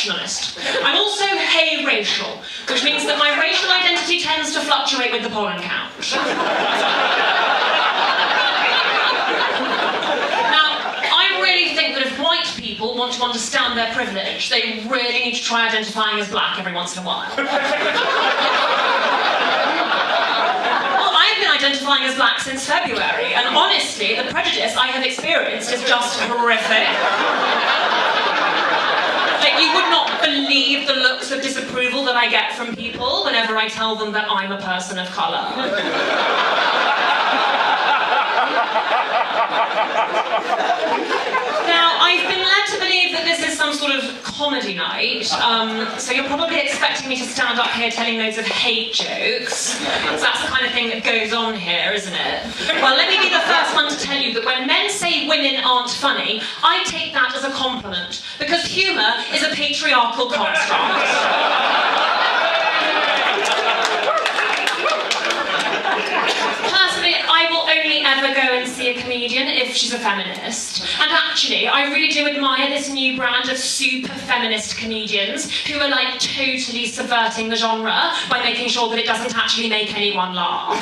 intersectionalist. I'm also hey-racial, which means that my racial identity tends to fluctuate with the pollen count. White people want to understand their privilege, they really need to try identifying as black every once in a while. Well, I've been identifying as black since February, and honestly, the prejudice I have experienced is just horrific. Like, you would not believe the looks of disapproval that I get from people whenever I tell them that I'm a person of colour. Now, I've been led to believe that this is some sort of comedy night, so you're probably expecting me to stand up here telling loads of hate jokes. So that's the kind of thing that goes on here, isn't it? Well, let me be the first one to tell you that when men say women aren't funny, I take that as a compliment, because humour is a patriarchal construct. Personally, I will only ever go and see a comedian if she's a feminist. And actually, I really do admire this new brand of super feminist comedians who are like totally subverting the genre by making sure that it doesn't actually make anyone laugh.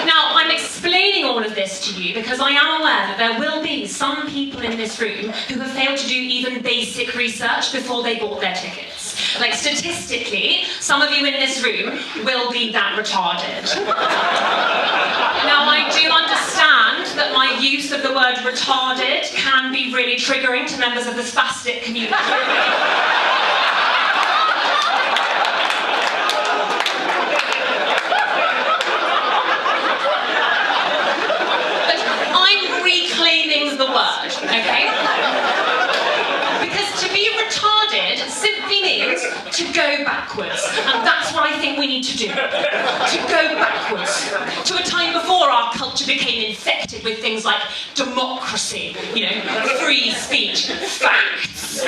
Now, I'm explaining all of this to you because I am aware that there will be some people in this room who have failed to do even basic research before they bought their tickets. Like, statistically, some of you in this room will be that retarded. Now, I do understand that my use of the word retarded can be really triggering to members of the spastic community. Reclaiming the word, okay? Because to be retarded simply means to go backwards, and that's what I think we need to do. To go backwards. To a time before our culture became infected with things like democracy, you know, free speech, facts.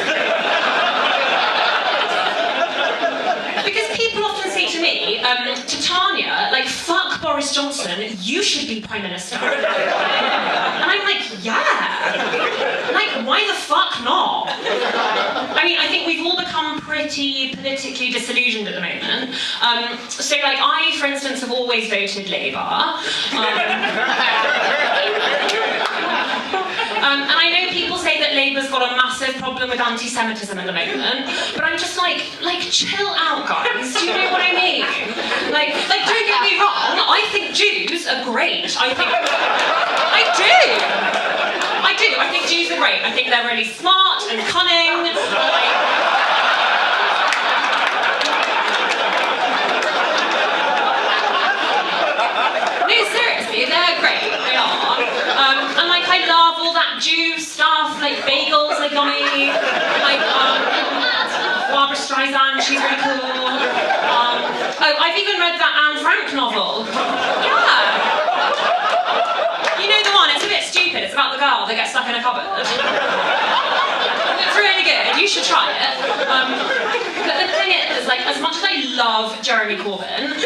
Because people often say to me, Titania, like, fuck Boris Johnson, you should be Prime Minister. And I'm like, yeah. Like, why the fuck not? I mean, I think we've all become pretty politically disillusioned at the moment. So, like, I, for instance, have always voted Labour. And I know people say that Labour's got a massive problem with anti-Semitism at the moment, but I'm just like, chill out, guys. Do you know what I mean? Like, don't get me wrong. I think Jews are great. I do. I think Jews are great. I think they're really smart and cunning. No, seriously, they're great. They are. And like, I love all that Jew stuff, like bagels, like yummy. Like, Barbara Streisand, she's really cool. Oh, I've even read that Anne Frank novel. Yeah. You know the one, it's a bit stupid, it's about the girl that gets stuck in a cupboard. It's really good, you should try it. But the thing is, like, as much as I love Jeremy Corbyn,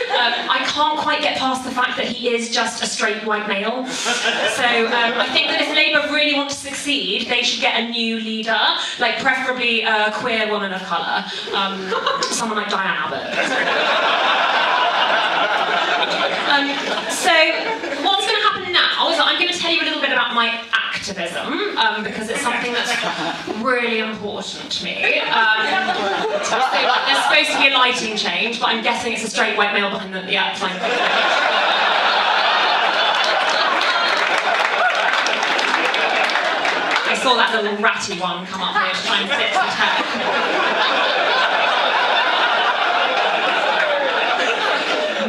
I can't quite get past the fact that he is just a straight white male. So I think that if Labour really want to succeed, they should get a new leader, like preferably a queer woman of colour, someone like Diane Abbott. So what's going to happen now is that I'm going to tell you a little bit about my activism, because it's something that's really important to me. So, like, there's supposed to be a lighting change, but I'm guessing it's a straight white male behind the... Yeah, fine. I saw that little ratty one come up here to try and fix the tech.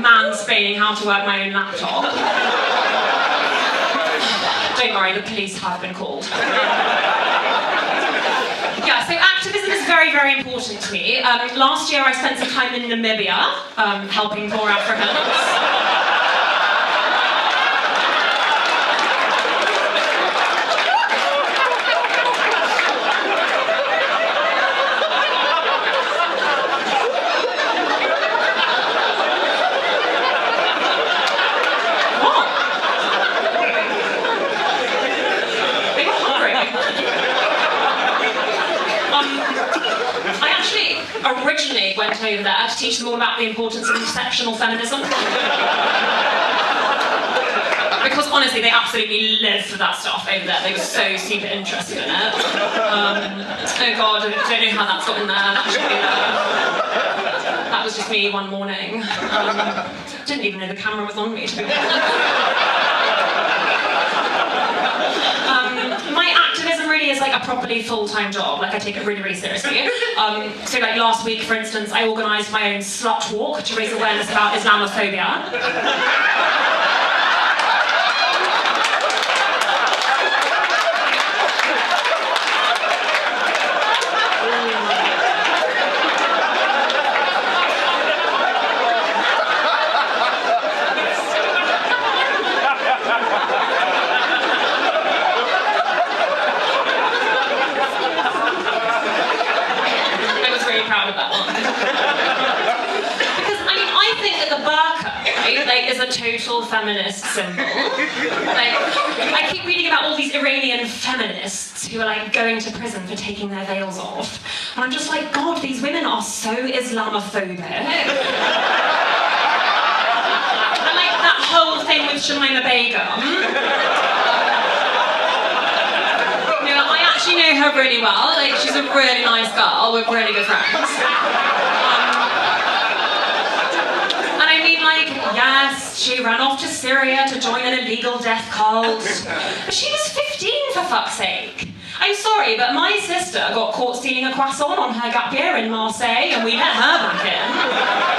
Mansplaining how to work my own laptop. Don't worry, the police have been called. Yeah, so activism is very, very important to me. Last year I spent some time in Namibia, helping poor Africans. They were hungry. originally went over there to teach them all about the importance of intersectional feminism. Because honestly, they absolutely live for that stuff over there. They were so super interested in it. Oh God, I don't know how that's got in there, actually. That was just me one morning. Didn't even know the camera was on me, to be honest. My activism really is like a properly full-time job. Like, I take it really, really seriously. So like last week, for instance, I organised my own slut walk to raise awareness about Islamophobia. Is a total feminist symbol. Like, I keep reading about all these Iranian feminists who are like going to prison for taking their veils off. And I'm just like, God, these women are so Islamophobic. And like that whole thing with Shamima Begum. You know, I actually know her really well. Like, she's a really nice girl. We're really good friends. Yes, she ran off to Syria to join an illegal death cult. But she was 15, for fuck's sake. I'm sorry, but my sister got caught stealing a croissant on her gap year in Marseille, and we let her back in.